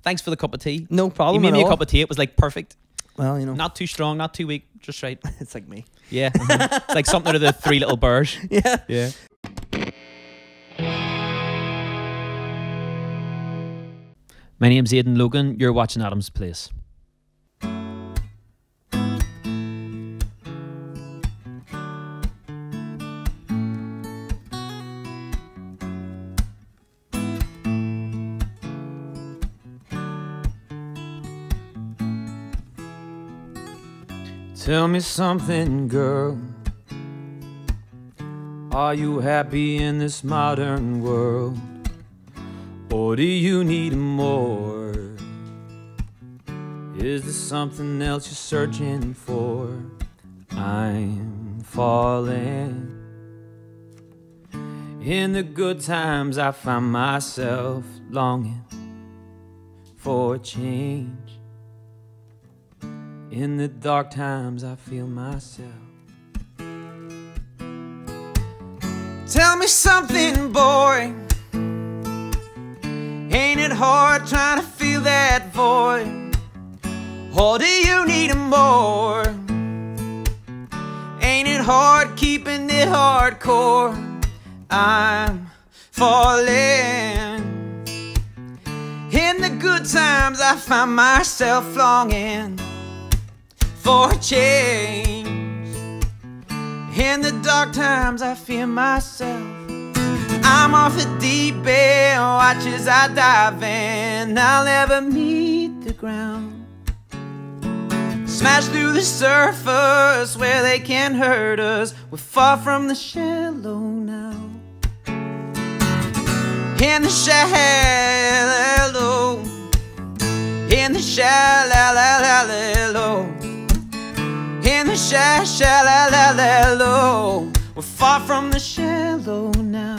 Thanks for the cup of tea. No problem. You made me a cup of tea. It was like perfect. Well, you know, Not too strong, not too weak, just right. it's like me. Yeah. It's like something out of the Three Little Bears. Yeah. Yeah. My name's Aidan Logan. You're watching Adam's Place. Tell me something, girl. Are you happy in this modern world? Or do you need more? Is there something else you're searching for? I'm falling. In the good times I find myself longing for change. In the dark times I feel myself. Tell me something, boy. Ain't it hard trying to fill that void? Or do you need more? Ain't it hard keeping it hardcore? I'm falling. In the good times I find myself longing for change. In the dark times I fear myself. I'm off the deep end, watch as I dive in. I'll never meet the ground. Smash through the surface where they can't hurt us. We're far from the shallow now. In the shallow, in the shallow, in the shallow, we're far from the shallow now.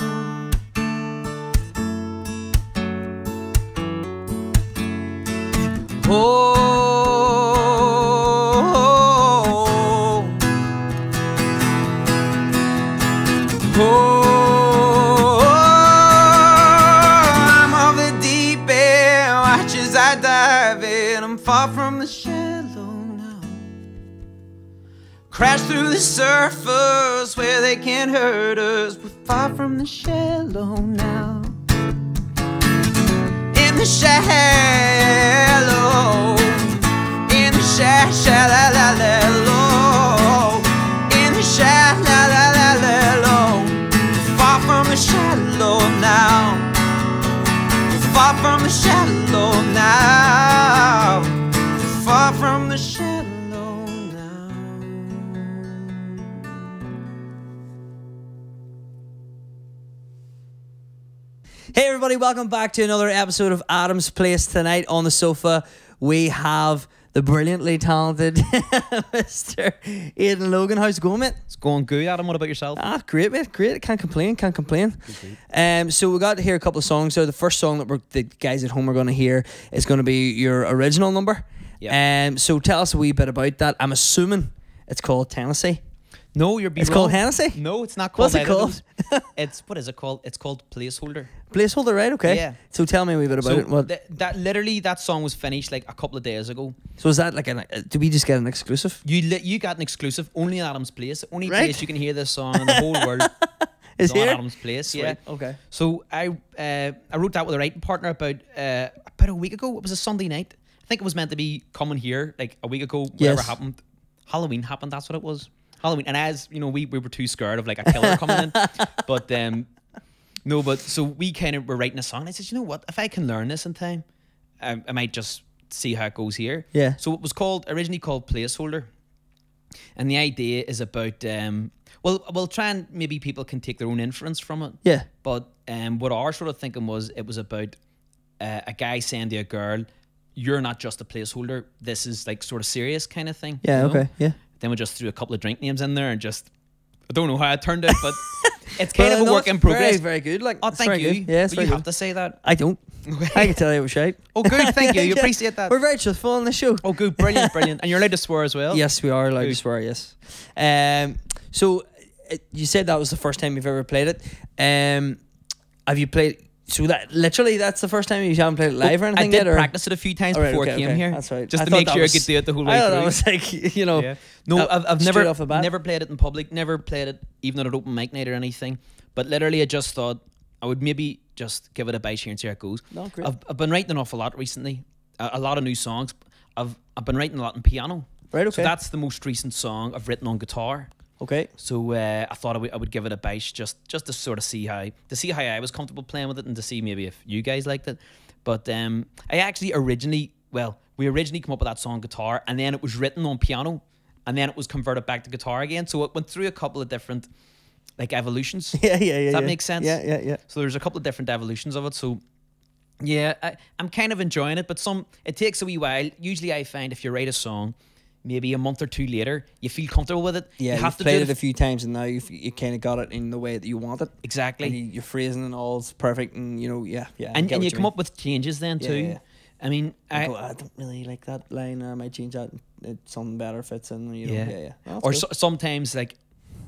Oh, I'm off the deep end, watch as I dive in. I'm far from the shallow now. Crash through the surface where they can't hurt us. We're far from the shallow now. In the shallow, in the shallow, in the shallow, far from the shallow now. Far from the shallow now. Far from the shallow now. Hey everybody, welcome back to another episode of Adam's Place. Tonight on the sofa we have the brilliantly talented Mr. Aidan Logan. How's it going, mate? It's going good, Adam. What about yourself? Ah, great, mate. Great. Can't complain. Can't complain. So we got to hear a couple of songs. So the first song that the guys at home are going to hear is going to be your original number. Yeah. So tell us a wee bit about that. I'm assuming it's called Tennessee. No, you're being It's called Hennessy? No, it's not called. What's it called? What is it called? It's called Placeholder. Placeholder, right? Okay. Yeah. So tell me a wee bit about it. What? That song was finished like a couple of days ago. So is that like do we just get an exclusive? You got an exclusive only in Adam's Place. Only Right. place you can hear this song in the whole world Is on here? Adam's Place. Sweet. Yeah. Okay. So I wrote that with a writing partner about a week ago. It was a Sunday night. I think it was meant to be coming here like a week ago. Whatever Yes. happened, Halloween happened. That's what it was. Halloween, and as you know, we were too scared of like a killer coming in. But no, but so we kind of were writing a song. And I said, you know what? If I can learn this in time, I might just see how it goes here. Yeah. So it was originally called Placeholder, and the idea is about we'll try and maybe people can take their own inference from it. Yeah. But what our sort of thinking was, it was about a guy saying to a girl, "You're not just a placeholder. This is like sort of serious kind of thing." Yeah. you know? Okay. Yeah. Then we just threw a couple of drink names in there and just, I don't know how it turned out, but it's kind of a no, work in it's progress. Very, very good. Like, Oh, it's thank very you. good. Yeah, it's but very you good. have to say that. I don't. I can tell you it was shite. Oh, good. Thank you. You Yeah. appreciate that. We're very truthful on the show. Oh, good. Brilliant. Brilliant. And you're allowed to swear as well. Yes, we are allowed to Good. swear. Yes. So you said that was the first time you've ever played it. Have you played? So that literally, that's the first time you haven't played it live or anything I did yet? Or? practice it a few times Oh, right, before okay, I came okay. here. That's right. Just I to thought make that sure was- I could do it the whole way I through. thought it was like, you know. Yeah. No, I've straight never off the bat. never played it in public, never played it even at an open mic night or anything. But literally, I just thought I would maybe just give it a bash here and see how it goes. No, great. I've been writing an awful lot recently, a lot of new songs. I've been writing a lot on piano. Right, okay. So that's the most recent song I've written on guitar. Okay. So I thought I would give it a bash just to sort of see how I was comfortable playing with it and to see maybe if you guys liked it. But I actually we originally come up with that song on guitar, and then it was written on piano, and then it was converted back to guitar again. So it went through a couple of different like evolutions. Yeah. Does that make sense? Yeah. So there's a couple of different evolutions of it. So yeah, I'm kind of enjoying it, but it takes a wee while. Usually I find if you write a song, maybe a month or two later, you feel comfortable with it. Yeah, you have to played do it a few times, and now you kind of got it in the way that you want it. Exactly. And your phrasing and all's perfect, and you know, yeah. And I get you what come mean. up with changes then too. Yeah. I mean, I don't really like that line. I might change that. Something better fits in. You know, yeah. Oh, or that's good. sometimes like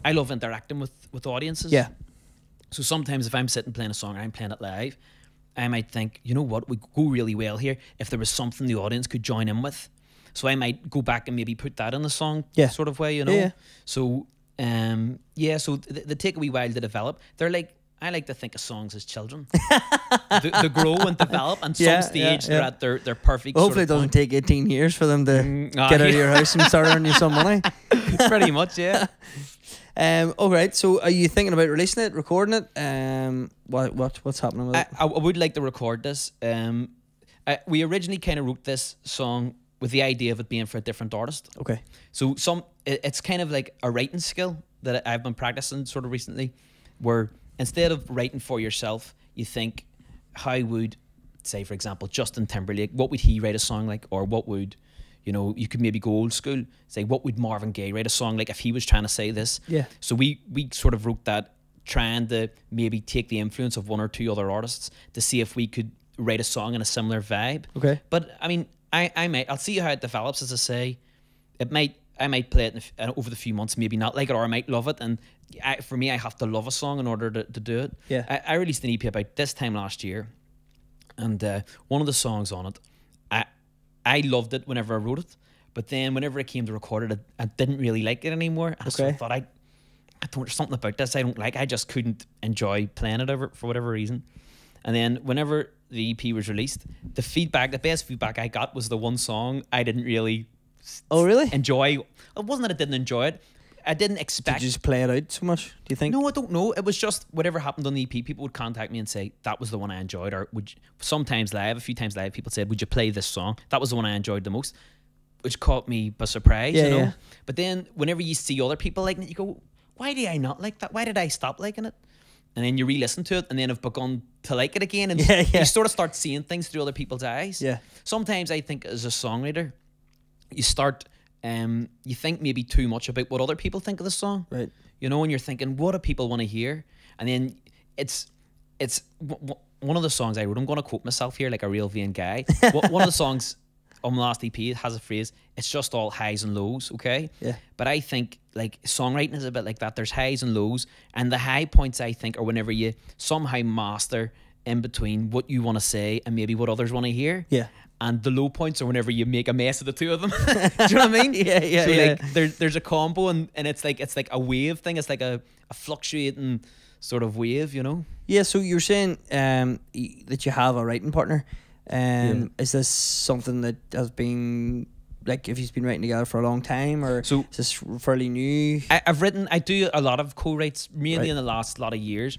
I love interacting with audiences. Yeah. So sometimes if I'm sitting playing a song or I'm playing it live, I might think, you know what, would go really well here if there was something the audience could join in with. So I might go back and maybe put that in the song, sort of way, you know. Yeah. So so they take a wee while to develop. They're like, I like to think of songs as children. they grow and develop, and some stage they're at their perfect. Well, hopefully, it sort of doesn't take 18 years for them to get out of your house and start earning you some money. Pretty much, yeah. All right. So, are you thinking about releasing it, recording it? What's happening with it? I would like to record this. We originally kind of wrote this song with the idea of it being for a different artist. Okay. So it's kind of like a writing skill that I've been practicing sort of recently, where instead of writing for yourself, you think, how would, say for example, Justin Timberlake, what would he write a song like? Or what would, you could maybe go old school, say, what would Marvin Gaye write a song like if he was trying to say this? Yeah. So we sort of wrote that, trying to maybe take the influence of one or two other artists to see if we could write a song in a similar vibe. Okay. But I mean, I'll see how it develops. As I say, I might play it over the few months, maybe not like it, or I might love it. And for me, I have to love a song in order to do it. Yeah. I released an EP about this time last year, and one of the songs on it, I loved it whenever I wrote it, but then whenever I came to record it, I didn't really like it anymore. I sort of thought, I don't, there's something about this I don't like. I just couldn't enjoy playing it for whatever reason. And then whenever the EP was released, the best feedback I got was the one song I didn't really enjoy. It wasn't that I didn't enjoy it. I didn't expect. Did you just play it out so much, do you think? No, I don't know. It was just whatever happened on the EP, people would contact me and say, that was the one I enjoyed. Or sometimes live, a few times live, people said, would you play this song? That was the one I enjoyed the most, which caught me by surprise, you know? Yeah. But then whenever you see other people liking it, you go, why do I not like that? Why did I stop liking it? And then you re-listen to it and then have begun to like it again. And you sort of start seeing things through other people's eyes. Yeah. Sometimes I think as a songwriter, you start... you think maybe too much about what other people think of the song, right? And you're thinking, what do people want to hear? And then it's one of the songs I wrote. I'm going to quote myself here like a real vain guy. One of the songs on the last EP has a phrase, it's just all highs and lows, okay? Yeah. But I think like songwriting is a bit like that. There's highs and lows, and the high points I think are whenever you somehow master in between what you want to say and maybe what others want to hear. Yeah. And the low points are whenever you make a mess of the two of them. Do you know what I mean? Yeah. So like there's a combo and it's like a wave thing. It's like a fluctuating sort of wave, Yeah, so you're saying that you have a writing partner. Is this something that has been, like, if you've been writing together for a long time, or is this fairly new? I do a lot of co-writes, mainly in the last lot of years.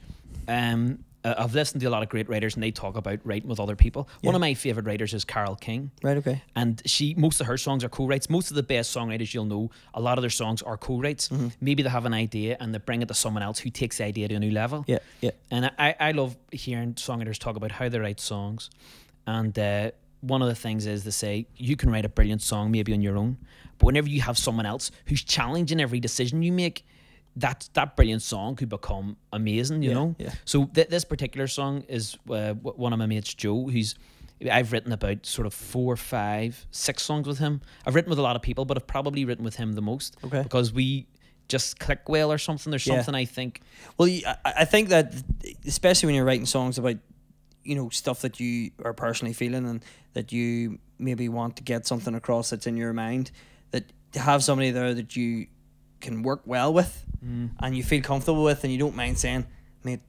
I've listened to a lot of great writers and they talk about writing with other people. Yeah. One of my favourite writers is Carole King. Right, okay. And most of her songs are co-writes. Most of the best songwriters you'll know, a lot of their songs are co-writes. Mm-hmm. Maybe they have an idea and they bring it to someone else who takes the idea to a new level. Yeah. And I love hearing songwriters talk about how they write songs. And one of the things is they say, you can write a brilliant song maybe on your own, but whenever you have someone else who's challenging every decision you make, that brilliant song could become amazing, you know? Yeah. So this particular song is one of my mates, Joe, I've written about sort of 4, 5, 6 songs with him. I've written with a lot of people, but I've probably written with him the most. Okay. Because we just click well or something. There's something I think. Well, I think that, especially when you're writing songs about, you know, stuff that you are personally feeling and that you maybe want to get something across that's in your mind, that to have somebody there that you can work well with and you feel comfortable with and you don't mind saying, mate,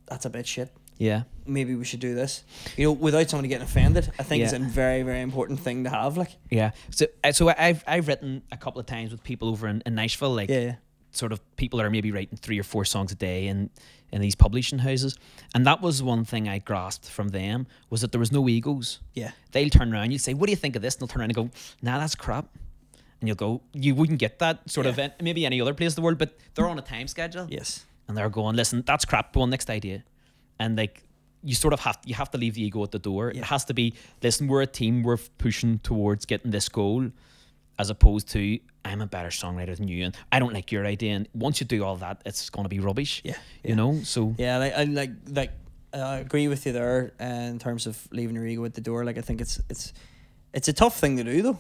that's a bit shit. Yeah. Maybe we should do this. You know, without somebody getting offended, I think is a very, very important thing to have. Like, yeah. So I've written a couple of times with people over in Nashville, like sort of people that are maybe writing 3 or 4 songs a day in these publishing houses. And that was one thing I grasped from them, was that there was no egos. Yeah. They'll turn around, you'd say, what do you think of this? And they'll turn around and go, nah, that's crap. And you'll go, you wouldn't get that sort of maybe any other place in the world, but they're on a time schedule. Yes. And they're going, listen, that's crap, go on, next idea. And like, you sort of have to leave the ego at the door. It has to be, listen, we're a team, we're pushing towards getting this goal, as opposed to, I'm a better songwriter than you and I don't like your idea. And once you do all that, it's going to be rubbish. Yeah. You know, so. Yeah, I agree with you there in terms of leaving your ego at the door. Like, I think it's a tough thing to do, though.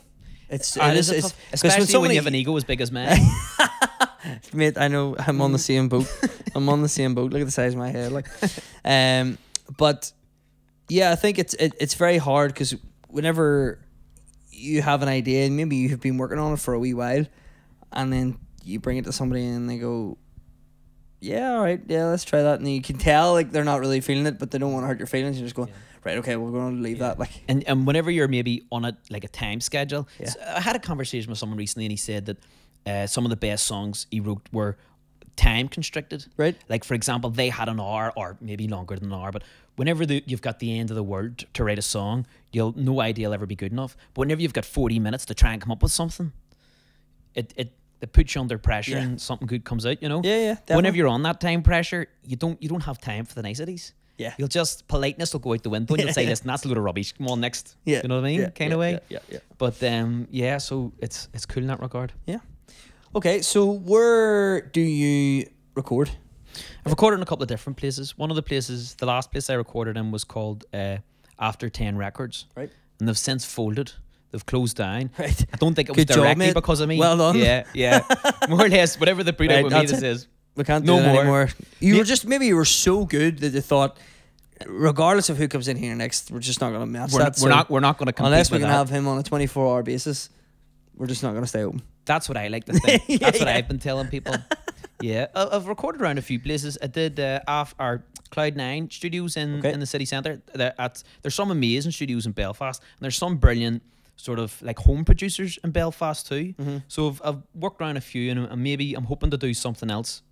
It is tough, especially when you have an ego as big as mine. Mate, I know, I'm on the same boat. I'm on the same boat. Look at the size of my head. Like, but yeah, I think it's very hard because whenever you have an idea and maybe you have been working on it for a wee while, and then you bring it to somebody and they go, yeah, all right, yeah, let's try that, and you can tell like they're not really feeling it, but they don't want to hurt your feelings. You're just going, right, okay, we're going to leave that. Like, and whenever you're maybe on a like a time schedule, so I had a conversation with someone recently, and he said that some of the best songs he wrote were time constricted, right? Like, for example, they had an hour or maybe longer than an hour, but whenever you've got the end of the world to write a song, no idea it'll ever be good enough. But whenever you've got 40 minutes to try and come up with something, it puts you under pressure and something good comes out, you know? Yeah, definitely. Whenever you're on that time pressure, you don't have time for the niceties. Yeah. You'll just, politeness will go out the window and you'll say, listen, that's a load of rubbish. Come on, next. Yeah. You know what I mean? Kind of way. Yeah. But so it's cool in that regard. Yeah. Okay, so where do you record? I've recorded in a couple of different places. One of the places, the last place I recorded in was called After 10 Records. Right. And they've since folded. They've closed down. Right. I don't think it was directly because of me. Well done. Yeah. More or less, whatever the breed with me this is. We can't do it anymore. Maybe you were so good that they thought, regardless of who comes in here next, we're just not going to match that. We're not going to compete unless we with can that. have him on a 24-hour basis. We're just not going to stay open. That's what I like to think. That's what I've been telling people. Yeah, I've recorded around a few places. I did our Cloud9 studios in the city centre. There's some amazing studios in Belfast, and there's some brilliant sort of like home producers in Belfast too. So I've worked around a few, and maybe I'm hoping to do something else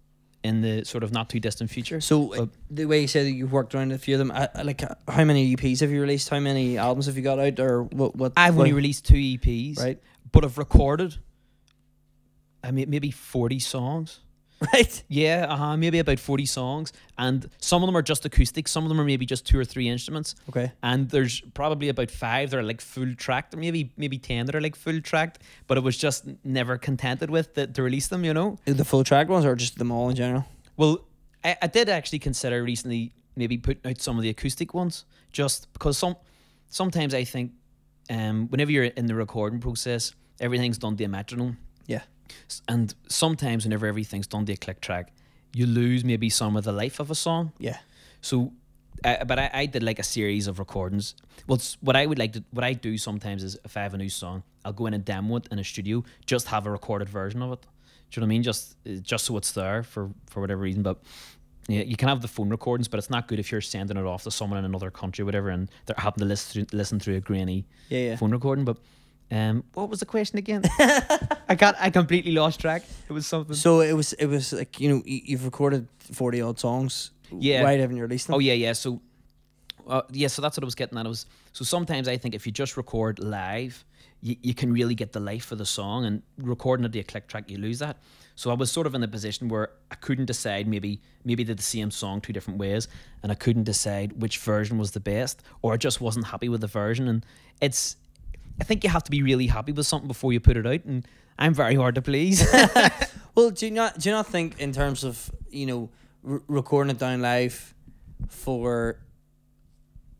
in the sort of not too distant future. So the way you said that you've worked around a few of them, like how many EPs have you released? How many albums have you got out? Or what? I've only released 2 EPs, right? But I've recorded, I mean, maybe 40 songs. Right. Yeah, maybe about 40 songs, and some of them are just acoustic, some of them are maybe just 2 or 3 instruments. Okay. And there's probably about 5 that are like full tracked, or maybe 10 that are like full tracked, but it was just never contented with to release them, you know. The full track ones or just them all in general? Well, I did actually consider recently maybe putting out some of the acoustic ones, just because sometimes I think whenever you're in the recording process, everything's done to a metronome. Yeah. And sometimes whenever everything's done to a click track, you lose maybe some of the life of a song. Yeah. So, but I did like a series of recordings. Well, what I do sometimes is if I have a new song, I'll go in and demo it in a studio, just have a recorded version of it. Do you know what I mean? Just so it's there for whatever reason. But yeah, you can have the phone recordings, but it's not good if you're sending it off to someone in another country, or whatever, and they're having to listen through a grainy phone recording. But what was the question again? I completely lost track. It was something. So it was like, you know, you've recorded 40 odd songs. Yeah. Why haven't you released them? Oh yeah. So so that's what I was getting at. So sometimes I think if you just record live, you can really get the life of the song, and recording it to a click track, you lose that. So I was sort of in a position where I couldn't decide, maybe did the same song 2 different ways, and I couldn't decide which version was the best, or I just wasn't happy with the version. And I think you have to be really happy with something before you put it out, and I'm very hard to please. Well, do you not think in terms of, you know, recording it down live for,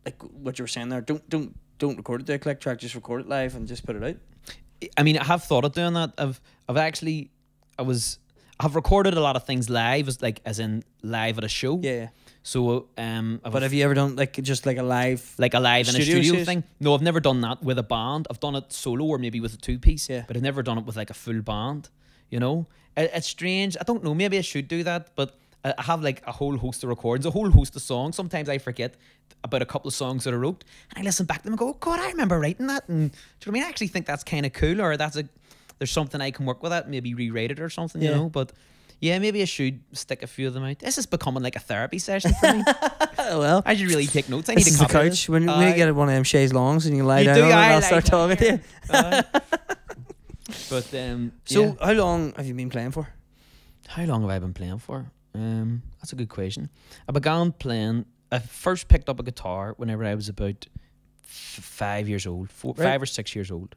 like what you were saying there, don't record it to a click track, just record it live and just put it out? I mean, I have thought of doing that. I I've recorded a lot of things live, as in live at a show. Yeah. So but have you ever done just like a live in a studio set? thing? No, I've never done that with a band. I've done it solo or maybe with a 2-piece. Yeah. But I've never done it with like a full band. You know, it's strange. I don't know. Maybe I should do that, but I have like a whole host of recordings, a whole host of songs. Sometimes I forget about a couple of songs that I wrote, and I listen back to them and go, "Oh God, I remember writing that." And do you know what I mean? I actually think that's kind of cool, or there's something I can work with that, maybe rewrite it or something. You know, but. Yeah, maybe I should stick a few of them out. This is becoming like a therapy session for me. Well, I should really take notes. I this need is a the copy of couch. this. When we get one of them chaise longs and you can lie down do, on it, I I'll like start talking to you. But So yeah. how long have you been playing for? How long have I been playing for? That's a good question. I began playing. I first picked up a guitar whenever I was about 5 years old, 5 or 6 years old.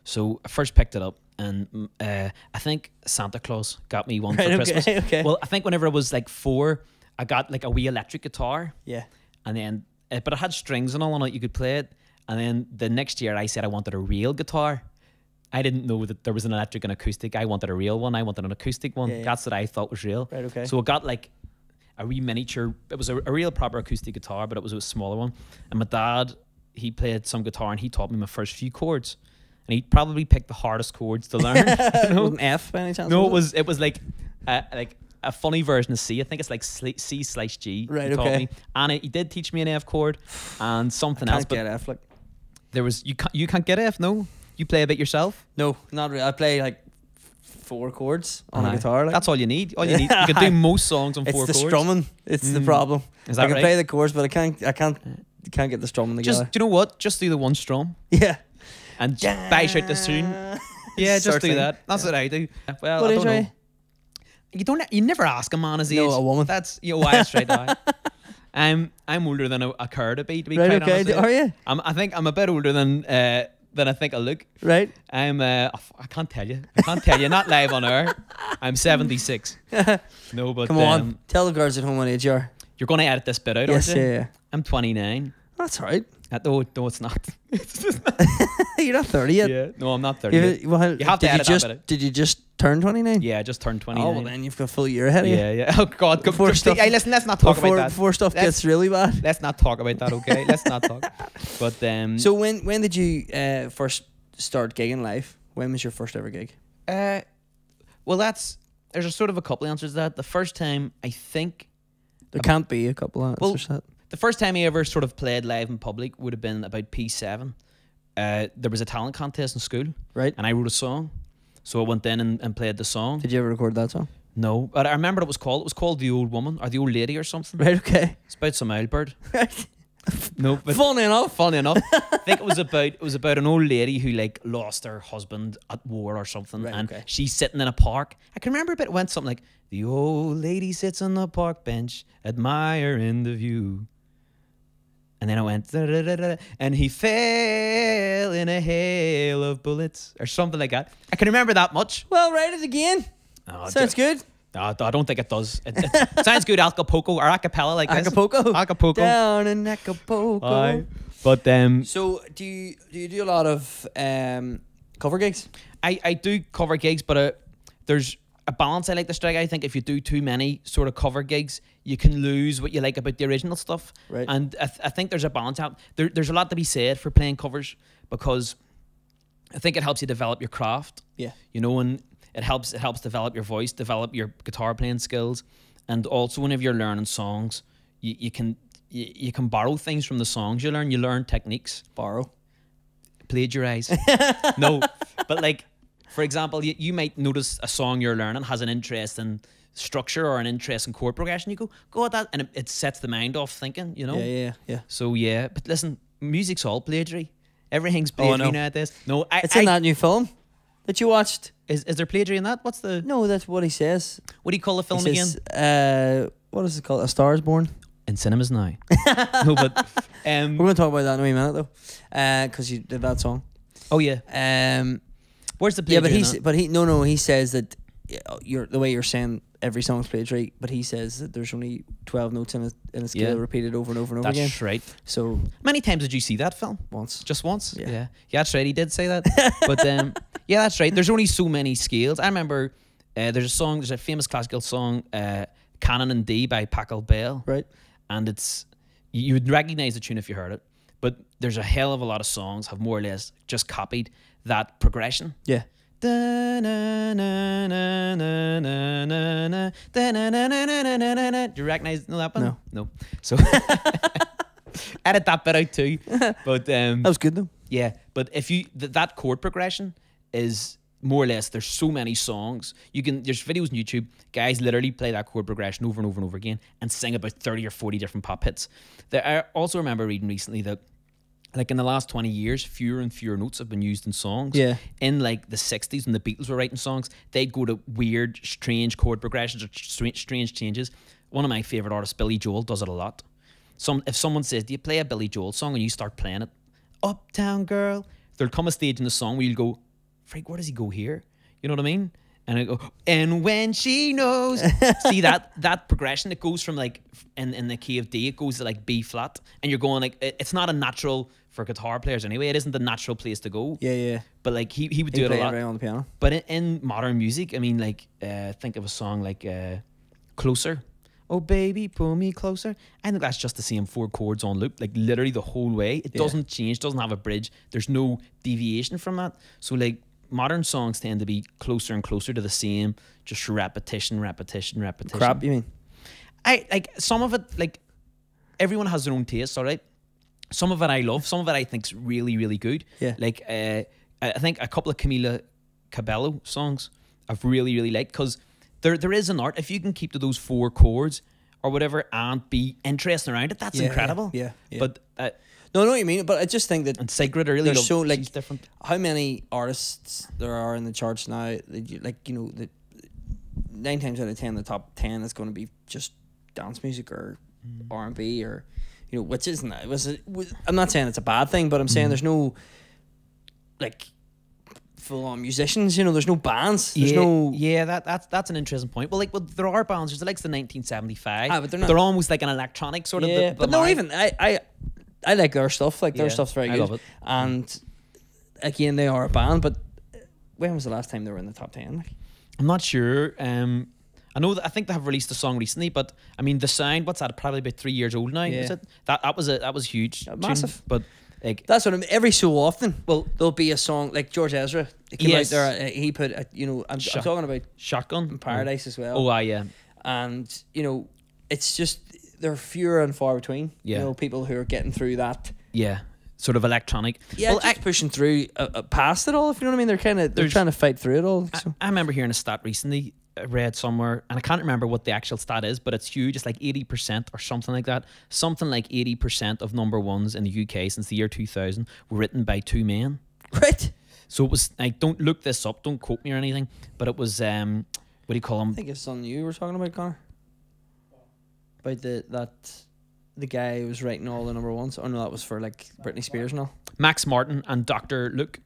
So I first picked it up, and I think Santa Claus got me one for Christmas. Okay. Well, I think whenever I was like 4, I got like a wee electric guitar. Yeah. And then, but it had strings and all on it. You could play it. And then the next year, I said I wanted a real guitar. I didn't know that there was an electric and acoustic. I wanted a real one. I wanted an acoustic one. Yeah. That's what I thought was real. Right, okay. So I got like a wee miniature. It was a real proper acoustic guitar, but it was a smaller one. And my dad, he played some guitar and he taught me my first few chords. And he probably picked the hardest chords to learn. You know? An F by any chance? No, it was like a funny version of C. I think it's like C/G. Right, he taught okay. me. And he did teach me an F chord and something I else. can't get F. Like. There was you can't get F. No, you play a bit yourself. No, not really. I play like 4 chords on a guitar. Like. That's all you need. All you need. You can do most songs on 4 chords. It's the strumming. It's the problem. Is that I can right? play the chords, but I can't get the strumming together. Just do you know what? Just do the one strum Yeah. and bash out the tune. Yeah, just Sort do thing. that. That's what I do. Well, What I is don't right? know. You never ask a man his age. No, a woman. That's why that's right. Aye. I'm older than I care to be Right, quite okay. honest. Are you? I think I'm a bit older than I think I look. Right. I'm I can't tell you. Not live on air. I'm 76. No, but Come on. Tell the girls at home what age you are. you're going to edit this bit out, Yes, aren't you? yeah. I'm 29. That's all right. No, it's not. You're not 30 yet. Yeah. No, I'm not 30 yet. You have to edit that bit out. Did you just turn 29? Yeah, I just turned 29. Oh, well, then you've got a full year ahead of you. Yeah. Oh God, Before stuff- hey, listen, let's not talk about that. Before stuff gets really bad. Let's not talk about that, okay? Let's not talk. But So when did you first start gigging live? When was your first ever gig? well, there's a sort of a couple of answers to that. The first time I think There can't be a couple of answers to that. the first time I ever sort of played live in public would have been about P7. There was a talent contest in school, Right. and I wrote a song. So I went in and played the song. Did you ever record that song? No, but I remember what it was called. It was called The Old Woman or The Old Lady or something. Right, okay. It's about some old bird. Right. No, but Funny enough. funny enough, I think it was about an old lady who like lost her husband at war or something, Right, and okay. she's sitting in a park. I can remember a bit. It went something like, "The old lady sits on the park bench, admiring the view." And then I went, "Da, da, da, da," and he fell in a hail of bullets or something like that. I can remember that much. Well, write it again. Oh, Sounds good. No, I don't think it does. It sounds good Acapulco or acapella like this. Acapulco. Acapulco. Down in Acapulco. Aye. But So do you do a lot of cover gigs? I do cover gigs, but there's a balance I like to strike. I think if you do too many sort of cover gigs, you can lose what you like about the original stuff. Right. And I think there's a balance out. There's a lot to be said for playing covers because I think it helps you develop your craft. Yeah. You know, and it helps develop your voice, develop your guitar playing skills, and also whenever you're learning songs, you can borrow things from the songs you learn. You learn techniques. Borrow. Plagiarize. No, but like, for example, you might notice a song you're learning has an interesting structure or an interesting chord progression. You go at that, and it sets the mind off thinking, you know? Yeah. So, yeah. But listen, music's all plagiary. Everything's Oh, I plagiary know. nowadays. No, It's in that new film that you watched. Is there plagiary in that? What's the... No, that's what he says. What do you call the film He again? says, what is it called? A Star is Born? In cinemas now. No, but... We're going to talk about that in a wee minute, though. Because you did that song. Oh, yeah. Where's the plagiary in that? He says that the way you're saying every song's plagiary, but he says that there's only 12 notes in a scale Yeah. repeated over and over and over again. That's right. So Many times did you see that film? once. Just once? Yeah. Yeah, that's right. He did say that. But yeah, that's right. There's only so many scales. I remember There's a song, there's a famous classical song, Canon in D by Pachelbel Bell. Right. And it's, you would recognize the tune if you heard it, but there's a hell of a lot of songs have more or less just copied that progression. Yeah. Do you recognize that one? No. So edit that bit out too. But that was good though. Yeah, but if you that chord progression is more or less, there's so many songs. There's videos on YouTube, guys literally play that chord progression over and over and over again and sing about 30 or 40 different pop hits. I also remember reading recently that, like, in the last 20 years, fewer and fewer notes have been used in songs. Yeah. In like the 60s when the Beatles were writing songs, they'd go to weird, strange chord progressions or strange changes. One of my favourite artists, Billy Joel, does it a lot. If someone says, do you play a Billy Joel song, and you start playing it, Uptown Girl, there'll come a stage in the song where you'll go, Frank, where does he go here? You know what I mean? And I go, and when she knows. See that progression, it goes from like in the key of D, it goes to like B flat, and you're going like, it's not a natural for guitar players anyway. It isn't the natural place to go. Yeah. But like he would do it a lot. Right on the piano. But in modern music, I mean, like think of a song like Closer. Oh baby, pull me closer. I think that's just the same 4 chords on loop, like literally the whole way. It doesn't change, doesn't have a bridge. There's no deviation from that. So like modern songs tend to be closer and closer to the same, just repetition. Crap, you mean? I like some of it, like everyone has their own taste, all right? Some of it I love, some of it I think's really, really good. Yeah. Like I think a couple of Camila Cabello songs I've really, really liked, because there is an art. If you can keep to those 4 chords or whatever and be interesting around it, that's incredible. Yeah. But no, I know what you mean, but I just think that and Sacred, I really love. So like different. How many artists there are in the charts now? Like, you know, the 9 times out of 10, the top 10 is going to be just dance music or R&B, or, you know, which isn't. I'm not saying it's a bad thing, but I'm saying there's no like full-on musicians. You know, there's no bands. There's no. Yeah, that's an interesting point. Well, there are bands. There's like the 1975. But they're not. They're almost like an electronic sort of. Yeah, but no, even I like their stuff. Like their stuff's very good. I love it. And again, they are a band. But when was the last time they were in the top 10? Like, I'm not sure. I know that I think they have released a song recently, but I mean the sound. What's that? Probably about 3 years old now. Yeah. Is it? That was huge, massive. Tune, but like that's what I mean. Every so often, well, there'll be a song like George Ezra. It came out there. He put, you know, I'm talking about Shotgun in Paradise as well. Oh, yeah. And you know, it's just they're fewer and far between. Yeah. You know, people who are getting through that. Yeah. Sort of electronic. Yeah, well, just pushing through past it all. If you know what I mean, they're trying to fight through it all. So. I remember hearing a stat recently. I read somewhere, and I can't remember what the actual stat is, but it's huge. It's like 80% or something like that. Something like 80% of number ones in the UK since the year 2000 were written by 2 men. Right. So it was like, don't look this up, don't quote me or anything, but it was what do you call him? I think it's on you were talking about, Connor. About the guy who was writing all the number ones. Oh no, that was for like Britney Spears and all. Max Martin and Dr. Luke.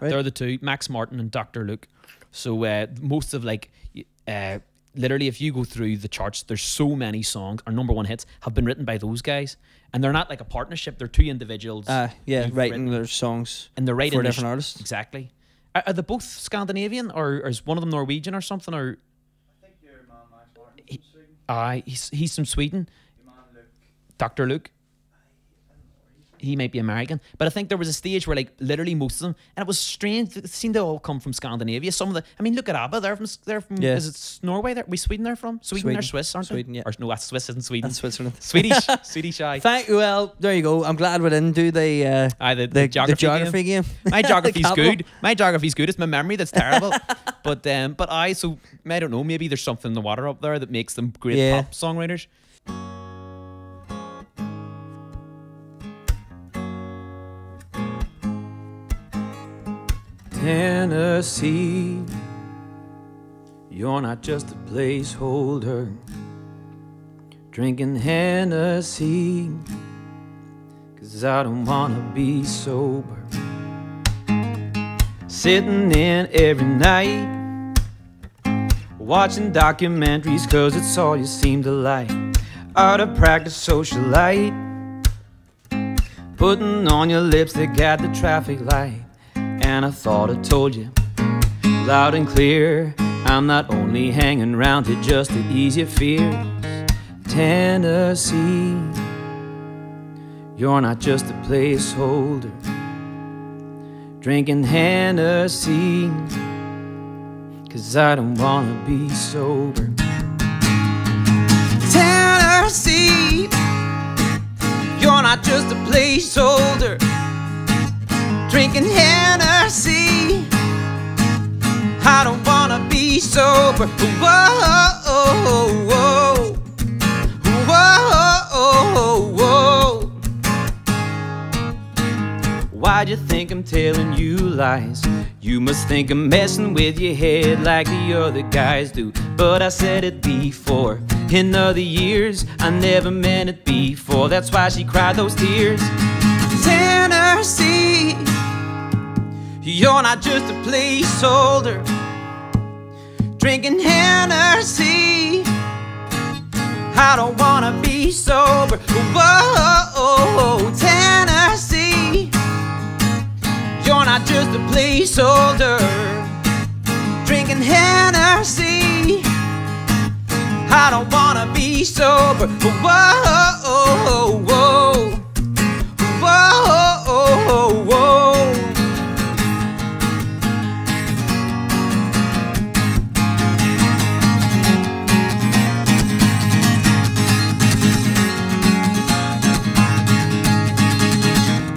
Right. They're the two, Max Martin and Dr. Luke. So most of like literally if you go through the charts, there's so many songs, our number 1 hits have been written by those guys, and they're not like a partnership, they're 2 individuals writing their songs, and they're writing for different artists. Exactly. Are they both Scandinavian, or is one of them Norwegian or something? Or I think your man Max Martin from Sweden. He's from Sweden. Your man Luke. Dr. Luke. He might be American, but I think there was a stage where like literally most of them, and it was strange. It seemed to all come from Scandinavia. Some of the, I mean, look at ABBA. They're from. Yeah. Is it Norway? They're Sweden. They're from Sweden. Or Swiss, aren't Sweden, they? yeah. Or no, that's Swiss, isn't Sweden. That's Switzerland. Swedish. Well, there you go. I'm glad we didn't do the geography game. My geography's good. My geography's good. It's my memory that's terrible. but I don't know. Maybe there's something in the water up there that makes them great pop songwriters. Tennessee, you're not just a placeholder, drinking Hennessy, 'cause I don't wanna be sober, sitting in every night, watching documentaries 'cause it's all you seem to like, out of practice socialite, putting on your lipstick at the traffic light. And I thought I told you loud and clear I'm not only hanging around it just to ease your fears. Tennessee, you're not just a placeholder. Drinking Hennessy, 'cause I don't wanna be sober. Tennessee, you're not just a placeholder. Drinking Hennessy, I don't wanna be sober. Whoa, whoa, whoa, whoa, whoa. Why'd you think I'm telling you lies? You must think I'm messing with your head like the other guys do. But I said it before, in other years I never meant it before. That's why she cried those tears. Tennessee, you're not just a placeholder. Drinking Hennessy, I don't wanna be sober. Whoa, Tennessee, you're not just a placeholder. Drinking Hennessy, I don't wanna be sober. Whoa, whoa, whoa, whoa.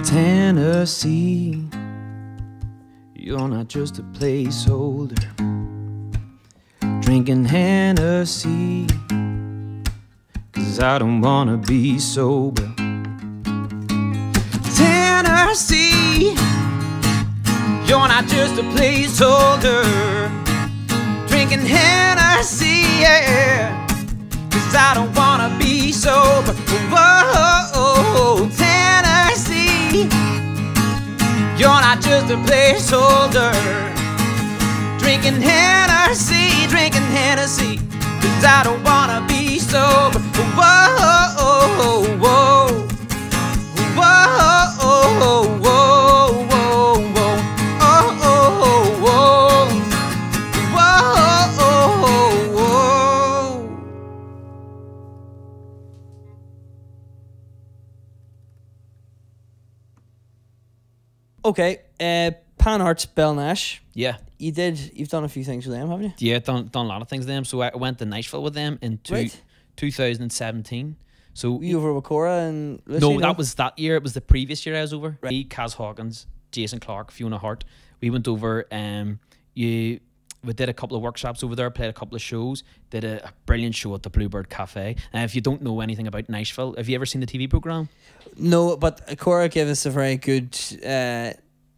Tennessee, you're not just a placeholder. Drinking Hennessy, 'cause I don't wanna be sober. Tennessee, you're not just a placeholder. Drinking Hennessy, yeah, 'cause I don't wanna be sober. Whoa, Tennessee, you're not just a placeholder. Drinking Hennessy, 'cause I don't wanna be sober. Whoa, whoa, whoa, whoa, whoa, whoa, whoa, whoa. Okay, Panhart's Bell Nash. Yeah. You've done a few things with them, haven't you? Yeah, done a lot of things with them. So I went to Nashville with them in 2017. So you over with Cora and Lucy? No, that was that year. It was the previous year I was over. Right. Me, Kaz Hawkins, Jason Clark, Fiona Hart. We went over. We did a couple of workshops over there, played a couple of shows, did a brilliant show at the Bluebird Cafe. And if you don't know anything about Nashville, have you ever seen the TV program? No, but Cora gave us a very good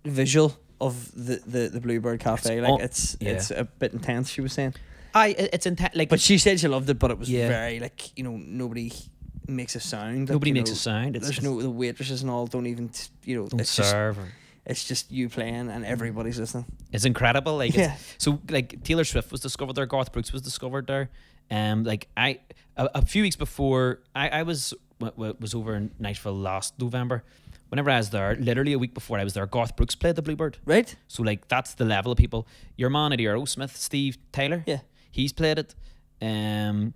visual of the Bluebird Cafe. Like it's a bit intense, she was saying. It's intense. Like, but she said she loved it, but it was very like, you know, nobody makes a sound. Nobody like, makes a sound. There's no, the waitresses and all don't even, you know, don't serve. It's just you playing and everybody's listening. It's incredible. Like, so like Taylor Swift was discovered there, Garth Brooks was discovered there. Like a few weeks before I was over in Nashville last November. Whenever I was there, literally a week before I was there, Garth Brooks played the Bluebird. Right. So like that's the level of people. Your man at Aerosmith, Steve Tyler. Yeah. He's played it. Kenny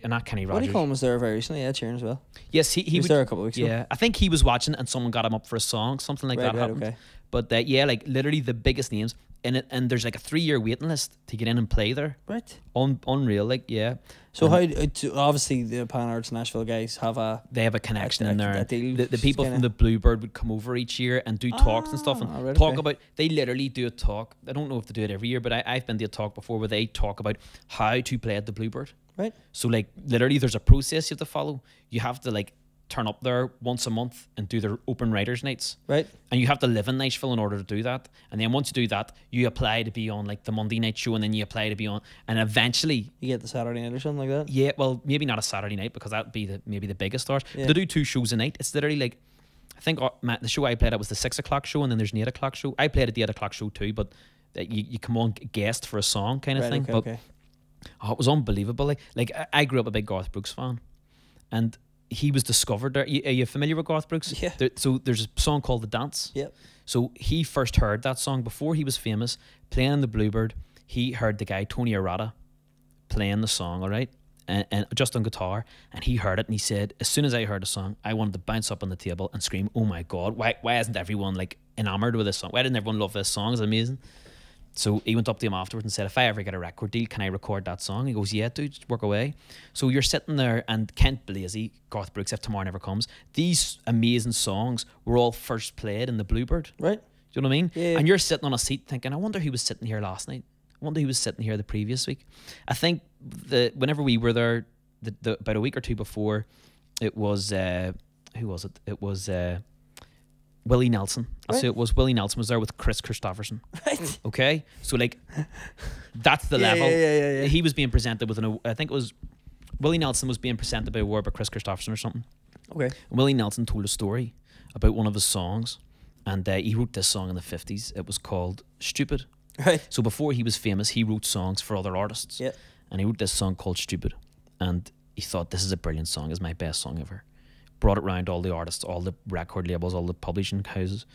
Rogers. What do you call him was there very recently? Ed Sheeran as well. Yes, he was there a couple of weeks ago. Yeah, I think he was watching and someone got him up for a song, something like that happened. Okay. But like literally the biggest names in it, and there's like a 3-year waiting list to get in and play there. Right. Unreal, like yeah. So obviously the Panhart's Nashville guys have a connection in there. The people kinda... from the Bluebird would come over each year and do talks and stuff and talk about. They literally do a talk. I don't know if they do it every year, but I've been to a talk before where they talk about how to play at the Bluebird. Right. So like literally, there's a process you have to follow. You have to like turn up there once a month and do their open writers nights. Right. And you have to live in Nashville in order to do that. And then once you do that, you apply to be on like the Monday night show, and then you apply to be on, and eventually you get the Saturday night or something like that. Yeah, well, maybe not a Saturday night because that'd be maybe the biggest stars. Yeah. They do 2 shows a night. It's literally like, I think the show I played at was the 6 o'clock show, and then there's an 8 o'clock show. I played at the 8 o'clock show too, but you come on guest for a song kind of thing. Okay. Oh, it was unbelievable. Like I grew up a big Garth Brooks fan, and he was discovered there. Are you familiar with Garth Brooks? Yeah. So there's a song called The Dance. Yep. So he first heard that song before he was famous, playing in the Bluebird. he heard the guy Tony Arata playing the song, all right, and just on guitar, and he heard it, and he said, as soon as I heard the song, I wanted to bounce up on the table and scream, "Oh my God, why isn't everyone like enamored with this song? Why didn't everyone love this song? It's amazing." So he went up to him afterwards and said, "If I ever get a record deal, can I record that song?" He goes, "Yeah, dude, just work away." So you're sitting there, and Kent Blasey, Garth Brooks, If Tomorrow Never Comes, these amazing songs were all first played in the Bluebird. Right. Do you know what I mean? Yeah. And you're sitting on a seat thinking, I wonder who was sitting here last night. I wonder who was sitting here the previous week. I think whenever we were there, about a week or two before, it was, who was it? It was Willie Nelson. Right. So it was Willie Nelson was there with Chris Christopherson. Right. Okay? So like, that's the level. Yeah. He was being presented with I think it was, Willie Nelson was being presented by a award by Chris Christopherson or something. Okay. And Willie Nelson told a story about one of his songs. And he wrote this song in the 50s. It was called Stupid. Right. So before he was famous, he wrote songs for other artists. Yeah. And he wrote this song called Stupid. And he thought, this is a brilliant song. It's my best song ever. Brought it round all the artists, all the record labels, all the publishing houses.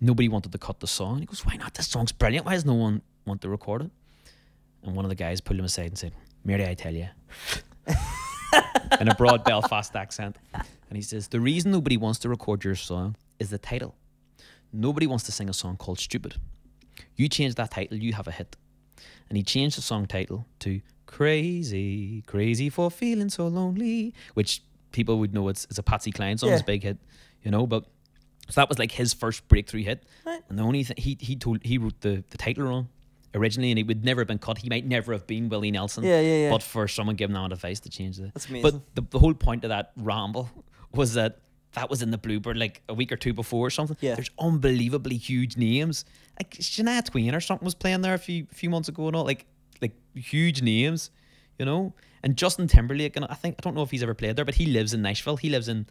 Nobody wanted to cut the song. And he goes, why not? This song's brilliant. Why does no one want to record it? And one of the guys pulled him aside and said, Mary, I tell you. In a broad Belfast accent. And he says, the reason nobody wants to record your song is the title. Nobody wants to sing a song called Stupid. You change that title, you have a hit. And he changed the song title to Crazy, Crazy for Feeling So Lonely, which people would know it's a Patsy Cline song, it's a big hit, you know, but so that was like his first breakthrough hit. Right. And the only thing he wrote the title wrong originally, and it would never have been cut. He might never have been Willie Nelson. Yeah. But for someone giving him advice to change it. That's amazing. But the whole point of that ramble was that was in the Bluebird like a week or two before or something. Yeah. There's unbelievably huge names. Like Shania Twain or something was playing there a few months ago and all, like huge names, you know. And Justin Timberlake, and I don't know if he's ever played there, but he lives in Nashville. He lives in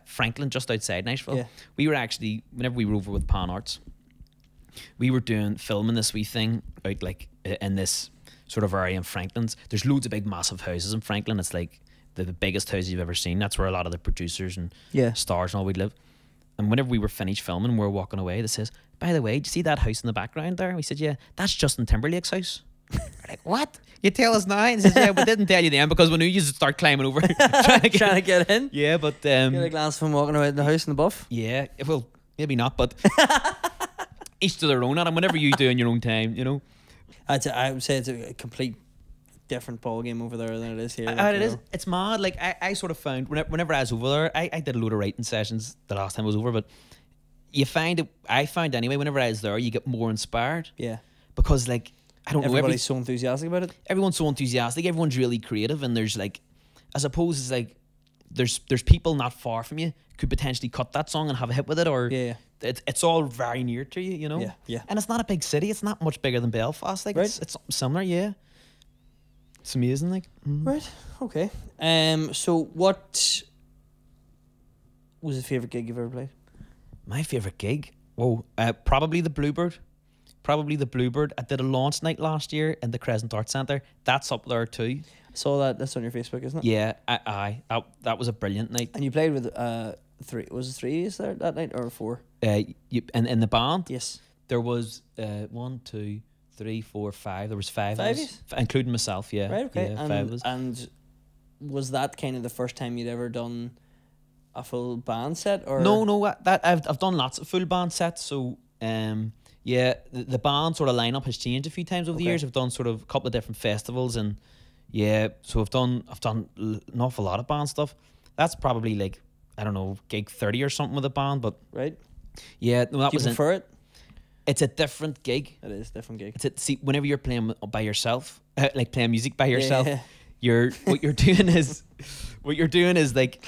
Franklin, just outside Nashville. Yeah. We were actually, whenever we were over with Pan Arts, we were filming this wee thing out like in this sort of area in Franklin's. There's loads of big massive houses in Franklin. It's like the biggest house you've ever seen. That's where a lot of the producers and stars and all would live. And whenever we were finished filming and we were walking away, they says, by the way, do you see that house in the background there? And we said, yeah, that's Justin Timberlake's house. We're like, what? You tell us now? And he says, yeah, we didn't tell you then because we knew you would start climbing over trying to get in. Yeah, but get a glance from walking away in the house in the buff. Yeah, well, maybe not, but each to their own. And whenever you do in your own time, you know. I would say it's a complete different ball game over there than it is here. It is. It's mad. Like I sort of found whenever I was over there, I did a load of writing sessions the last time I was over, but I found anyway, whenever I was there, you get more inspired. Yeah. Because like, I don't know. Everybody's so enthusiastic about it. Everyone's so enthusiastic. Everyone's really creative, and there's like, I suppose it's like, there's people not far from you could potentially cut that song and have a hit with it, or it's all very near to you, you know. Yeah. And it's not a big city. It's not much bigger than Belfast. Like it's something similar. Yeah. It's amazing, like. Right. Okay. So what was the favourite gig you've ever played? My favourite gig? Whoa. Probably the Bluebird. I did a launch night last year in the Crescent Arts Centre. That's up there too. I saw that. That's on your Facebook, isn't it? Yeah. That was a brilliant night. And you played with three? Was it 3 there that night or 4? In the band. Yes. There was 1, 2, 3, 4, 5. There was 5. 5, including myself. Yeah. Right. Okay. Yeah, 5 was. And was that kind of the first time you'd ever done a full band set, or no? I've done lots of full band sets. So yeah, the band sort of lineup has changed a few times over the years. I've done sort of a couple of different festivals, and yeah, so I've done an awful lot of band stuff. That's probably like, I don't know, gig 30 or something with a band, but right. Yeah, no, that Do you prefer it? It's a different gig. It is a different gig. See, whenever you're playing by yourself, like playing music by yourself, what you're doing is like,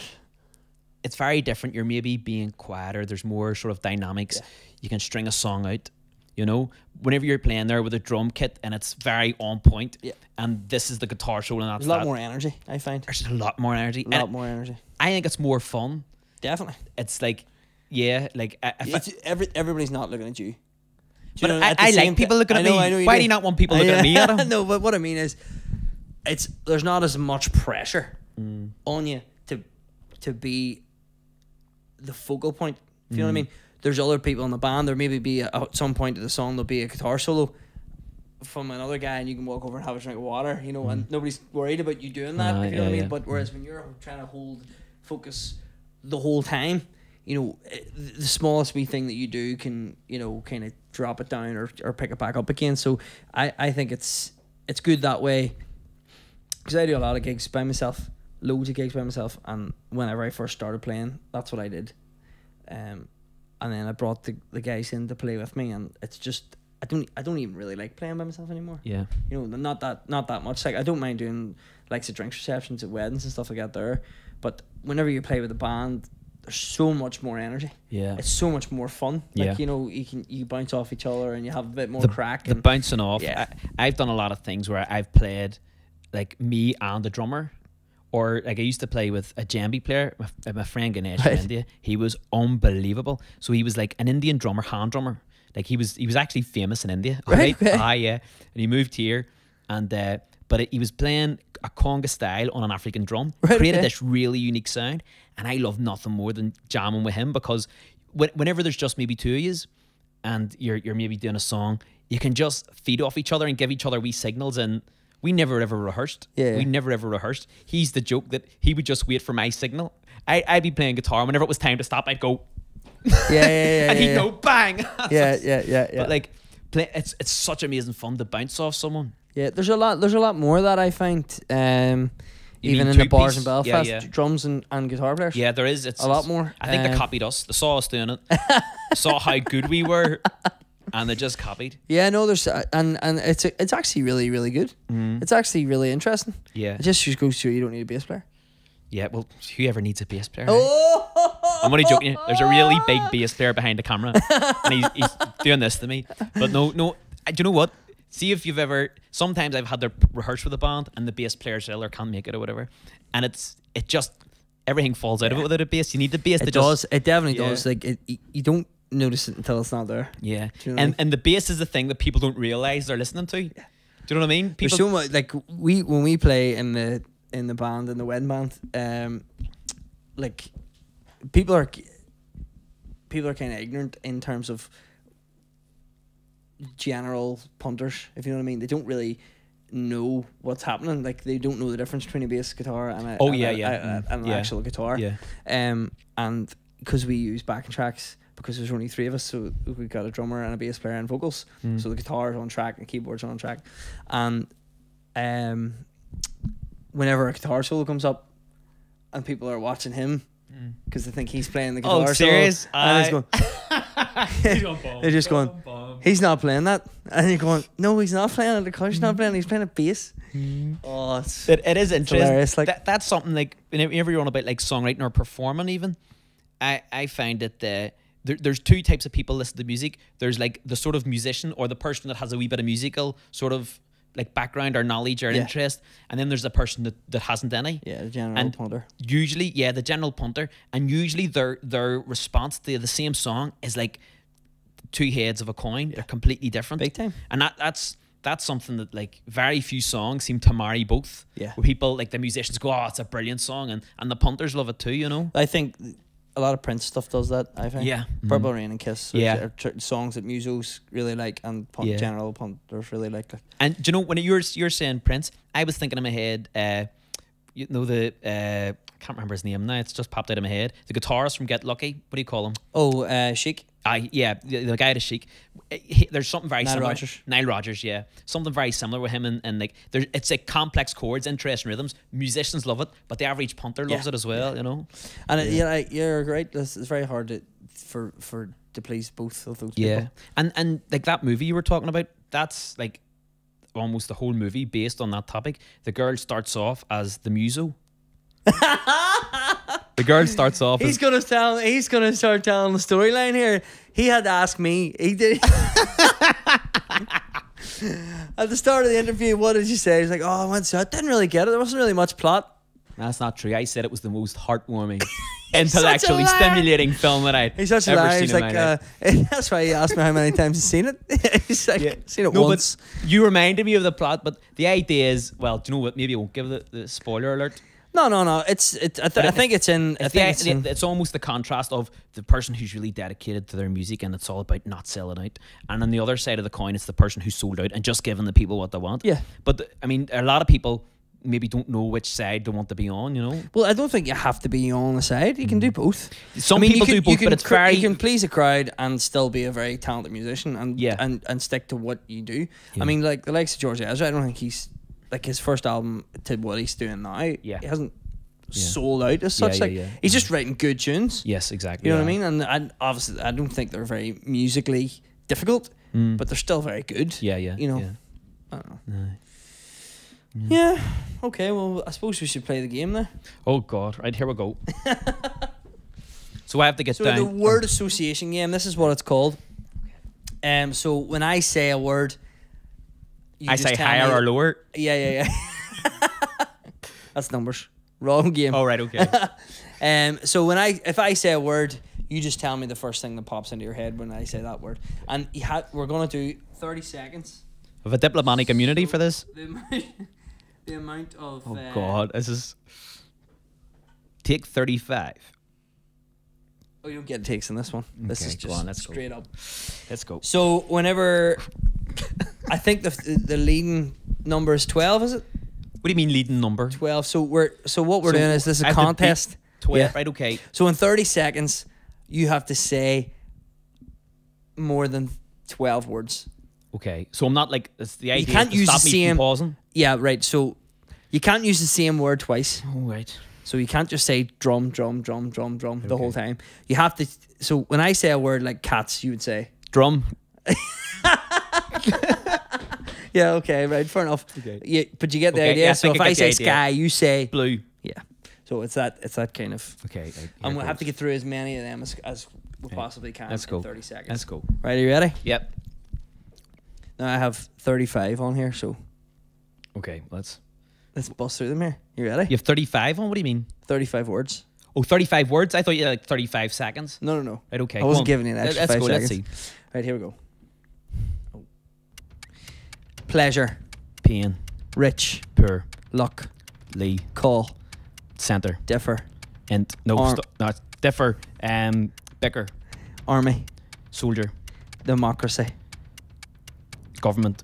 it's very different. You're maybe being quieter. There's more sort of dynamics. Yeah. You can string a song out, you know. Whenever you're playing there with a drum kit and it's very on point, and this is the guitar solo, and that's there's a lot more energy. I find there's a lot more energy. More energy. I think it's more fun. Definitely. It's like, yeah, like everybody's not looking at you. But I like people looking at me. Why do you not want people looking at me, Adam? No, but what I mean is, there's not as much pressure on you to be the focal point. Do you know what I mean? There's other people in the band. There maybe be at some point of the song there'll be a guitar solo from another guy and you can walk over and have a drink of water, you know, and nobody's worried about you doing that, if you know what I mean. But whereas when you're trying to hold focus the whole time, you know, the smallest wee thing that you do can, you know, kind of drop it down or pick it back up again. So I think it's good that way, because I do a lot of gigs by myself, loads of gigs by myself, and whenever I first started playing, that's what I did. And then I brought the guys in to play with me, and it's just I don't even really like playing by myself anymore. Yeah, you know, not that much. Like, I don't mind doing like the drinks receptions at weddings and stuff like that there, but whenever you play with a band, there's so much more energy. Yeah, it's so much more fun. Like, you know, you bounce off each other and you have a bit more crack. The bouncing off. Yeah, I've done a lot of things where I've played like me and the drummer. Or like, I used to play with a djembe player, my friend Ganesh from India. He was unbelievable. So he was like an Indian drummer, hand drummer. Like, he was actually famous in India. Right? Yeah. And he moved here, and he was playing a conga style on an African drum. Created this really unique sound, and I love nothing more than jamming with him, because whenever there's just maybe two of yous, and you're maybe doing a song, you can just feed off each other and give each other wee signals. And we never ever rehearsed. Yeah. We never ever rehearsed. He's the joke that he would just wait for my signal. I'd be playing guitar, and whenever it was time to stop, I'd go. And he'd go bang. Yeah. But like, it's such amazing fun to bounce off someone. Yeah, there's a lot more that I find. Even in the bars in Belfast, drums and guitar players. Yeah, there is. It's a lot more. I think they copied us. They saw us doing it. Saw how good we were. And they just copied. Yeah, no, there's and it's actually really, really good. It's actually really interesting. Yeah, it just goes to show you don't need a bass player. Yeah, well, whoever needs a bass player? Oh, I'm only joking. There's a really big bass player behind the camera, and he's doing this to me. But no, do you know what? See if you've ever. Sometimes I've had to rehearse with a band, and the bass player said or can't make it or whatever, and it just everything falls out of it without a bass. You need the bass. It definitely does. Like, you don't notice it until it's not there. Yeah, you know and the bass is the thing that people don't realize they're listening to. Yeah. Do you know what I mean? There's so much, like, when we play in the band, in the wedding band, like, people are kind of ignorant in terms of general punters, if you know what I mean. They don't really know what's happening. Like, they don't know the difference between a bass guitar and an actual guitar. Yeah. And because we use backing tracks, because there's only three of us, so we've got a drummer and a bass player and vocals. So the guitar's on track and the keyboard's on track. And whenever a guitar solo comes up and people are watching him because they think he's playing the guitar solo, serious? And they're just going, he's not playing that. And you're going, no, he's not playing it. The guitar's not playing it. He's playing a bass. Oh, it is interesting. Hilarious. Like, that's something, like, whenever you're on about like songwriting or performing even, I find that there's two types of people listen to music. There's like the sort of musician or the person that has a wee bit of musical sort of like background or knowledge or interest, and then there's the person that hasn't any. Yeah, the general punter. Usually, the general punter, and usually their response to the same song is like two heads of a coin. They're completely different. Big time. And that's something that, like, very few songs seem to marry both. Yeah. Where people, like, the musicians go, oh, it's a brilliant song, and the punters love it too, you know? I think a lot of Prince stuff does that, I think. Yeah. Purple Rain and Kiss are songs that musos really like, and general punters really like. And do you know, when you're saying Prince, I was thinking in my head, you know, I can't remember his name now, it's just popped out of my head. The guitarist from Get Lucky, what do you call him? Oh, Chic. The guy at Chic. There's something very similar. Nile Rodgers, yeah. Something very similar with him, and like, it's like complex chords, interesting rhythms. Musicians love it, but the average punter loves it as well, you know. And you're right. It's very hard to please both of those people. And like that movie you were talking about, that's like almost the whole movie based on that topic. The girl starts off as the muso. The girl starts off. He's gonna start telling the storyline here. He had to ask me. He did. At the start of the interview, what did you say? He's like, "Oh, I didn't really get it. There wasn't really much plot." That's not true. I said it was the most heartwarming, intellectually stimulating film that I'd ever seen in my life. That's why he asked me how many times he's seen it. He's like, seen it once. But you reminded me of the plot, but the idea is, well, do you know what? Maybe I won't give the spoiler alert. No. I think it's in. It's almost the contrast of the person who's really dedicated to their music and it's all about not selling out, and on the other side of the coin, it's the person who's sold out and just giving the people what they want. Yeah. But I mean, a lot of people maybe don't know which side they want to be on. You know. Well, I don't think you have to be on a side. You can do both. Some people do both, but it's very. You can please a crowd and still be a very talented musician and stick to what you do. Yeah. I mean, like the likes of George Ezra, I don't think he's like his first album to what he's doing now. Yeah. He hasn't sold out as such. He's just writing good tunes. Yes, exactly. You know what I mean? And obviously, I don't think they're very musically difficult, but they're still very good. Yeah. You know. I don't know. No. Yeah. Okay. Well, I suppose we should play the game now. Oh God! Right, here we go. So I have to get down. So the word association game. This is what it's called. So when I say a word, I say higher or lower. Yeah. That's numbers. Wrong game. Oh right. Okay. So if I say a word, you just tell me the first thing that pops into your head when I say that word, and we're gonna do 30 seconds. Of a diplomatic immunity for this. The amount of... Oh, God. This is... Take 35. Oh, you don't get takes in this one. This is just let's straight up. Let's go. So, whenever... I think the leading number is 12, is it? What do you mean leading number? 12. So, what we're doing is this is a contest. 12, yeah. Right, okay. So, in 30 seconds, you have to say more than 12 words. Okay, so I'm not like it's the idea. You can't use stop the me same. From pausing. Yeah, right. So you can't use the same word twice. Oh, right. So you can't just say drum the whole time. You have to. So when I say a word like cats, you would say drum. Yeah. Okay. Right. Fair enough. Okay. Yeah, but you get the idea. So if I say sky, you say blue. Yeah. So it's that kind of. Okay. And we'll have to get through as many of them as we possibly can. Let's go. In 30 seconds. Let's go. Right. Are you ready? Yep. Now I have 35 on here, so okay, let's bust through them here. You ready? You have 35 on? What do you mean? 35 words. Oh, 35 words? I thought you had like 35 seconds. No. Right, okay. I wasn't giving you an extra 5 seconds. Let's see. Right, here we go. Oh. Pleasure. Pain. Rich. Poor. Luck. Lee. Call. Center. Differ. Int. No, it's differ. Bicker. Army. Soldier. Democracy. Government.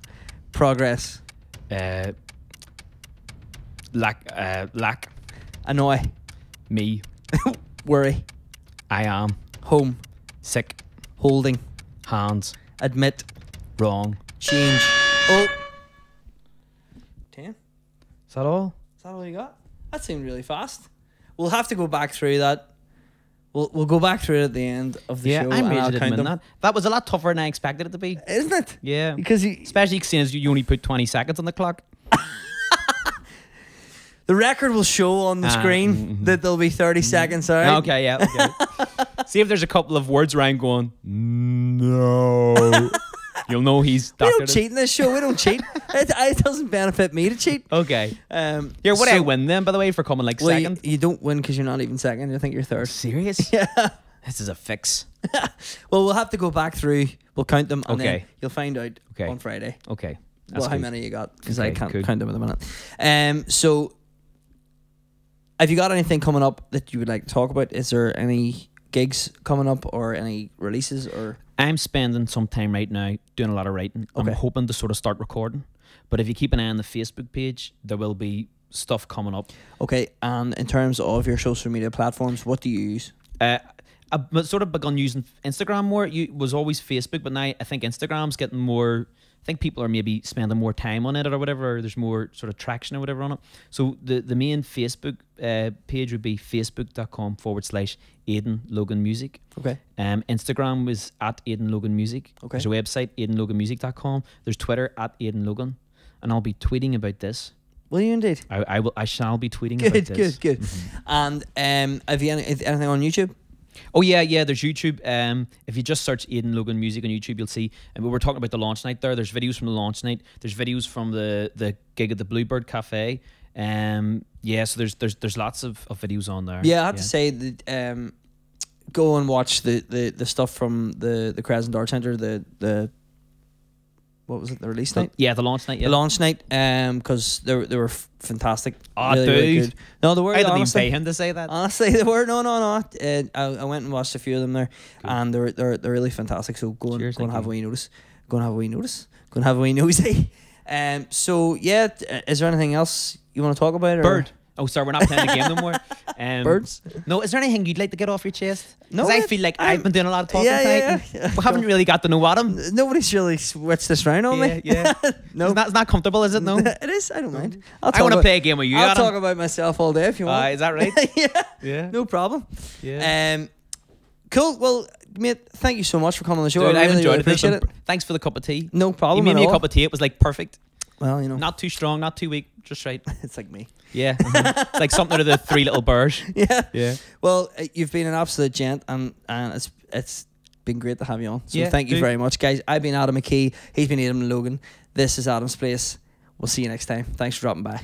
Progress. Lack. Annoy. Me. Worry. I am. Home. Sick. Holding. Hands. Admit. Wrong. Change. Oh. 10. Is that all? Is that all you got? That seemed really fast. We'll have to go back through that. We'll go back through it at the end of the show. I'm ready to admit that. That was a lot tougher than I expected it to be. Isn't it? Yeah. Because especially seeing as you only put 20 seconds on the clock. The record will show on the screen that there'll be 30 seconds, all right? Okay, yeah. Okay. See if there's a couple of words around going, no. You'll know he's We don't cheat in this show. We don't cheat. It doesn't benefit me to cheat. Okay. Here, what do I win then, by the way, for coming like second? You don't win because you're not even second. I think you're third. Serious? Yeah. This is a fix. Well, we'll have to go back through. We'll count them. And Okay. then you'll find out on Friday. Okay. That's how many you got, because I can't count them at the minute. So, have you got anything coming up that you would like to talk about? Is there any gigs coming up or any releases? Or I'm spending some time right now doing a lot of writing. Okay. I'm hoping to sort of start recording. But if you keep an eye on the Facebook page, there will be stuff coming up. Okay, and in terms of your social media platforms, what do you use? I've sort of begun using Instagram more. It was always Facebook, but now I think Instagram's getting more... I think people are maybe spending more time on it or whatever. Or there's more sort of traction or whatever on it. So the main Facebook page would be facebook.com/Aidan Logan Music. Okay. Instagram was at Aidan Logan Music. Okay. There's a website, aidanloganmusic.com. There's Twitter at Aidan Logan. And I'll be tweeting about this. Will you indeed? I shall be tweeting about this. Good. Mm-hmm. And have you anything on YouTube? Oh yeah, there's YouTube. If you just search Aidan Logan Music on YouTube, you'll see. And we were talking about the launch night there. There's videos from the launch night. There's videos from the gig at the Bluebird Cafe. So there's lots of videos on there. Yeah, I have to say that go and watch the stuff from the Crescent Art Centre, the what was it? The release night. Yeah, the launch night. Yeah. The launch night. Because they were fantastic. Oh, really, dude. really good. No, they were. I didn't even honestly, pay him to say that. Honestly, they were. No. I went and watched a few of them there, and they're really fantastic. So go and have a wee notice. Go and have a wee notice. Go and have a wee nosy. So yeah, is there anything else you want to talk about? Or? Bird. Oh, sorry, we're not playing the game no more. Birds? No, is there anything you'd like to get off your chest? No, I feel like I've been doing a lot of talking tonight. Yeah. We haven't really got to know Adam. Nobody's really switched this round on me. Yeah. No. It's not comfortable, is it? No. It is. I don't mind. I want to play a game with you, I'll Adam. talk about myself all day if you want. Is that right? Yeah. No problem. Yeah. Cool. Well, mate, thank you so much for coming on the show. Dude, I really, enjoyed really appreciate it. Thanks for the cup of tea. No problem. You made at me all. a cup of tea. It was like perfect. Well, you know, Not too strong, not too weak, just right. it's like me. Yeah. It's like something out of the Three Little Birds. Yeah. Well, you've been an absolute gent, and it's been great to have you on. So thank you very much, guys. I've been Adam McKee. He's been Aidan Logan. This is Adam's Place. We'll see you next time. Thanks for dropping by.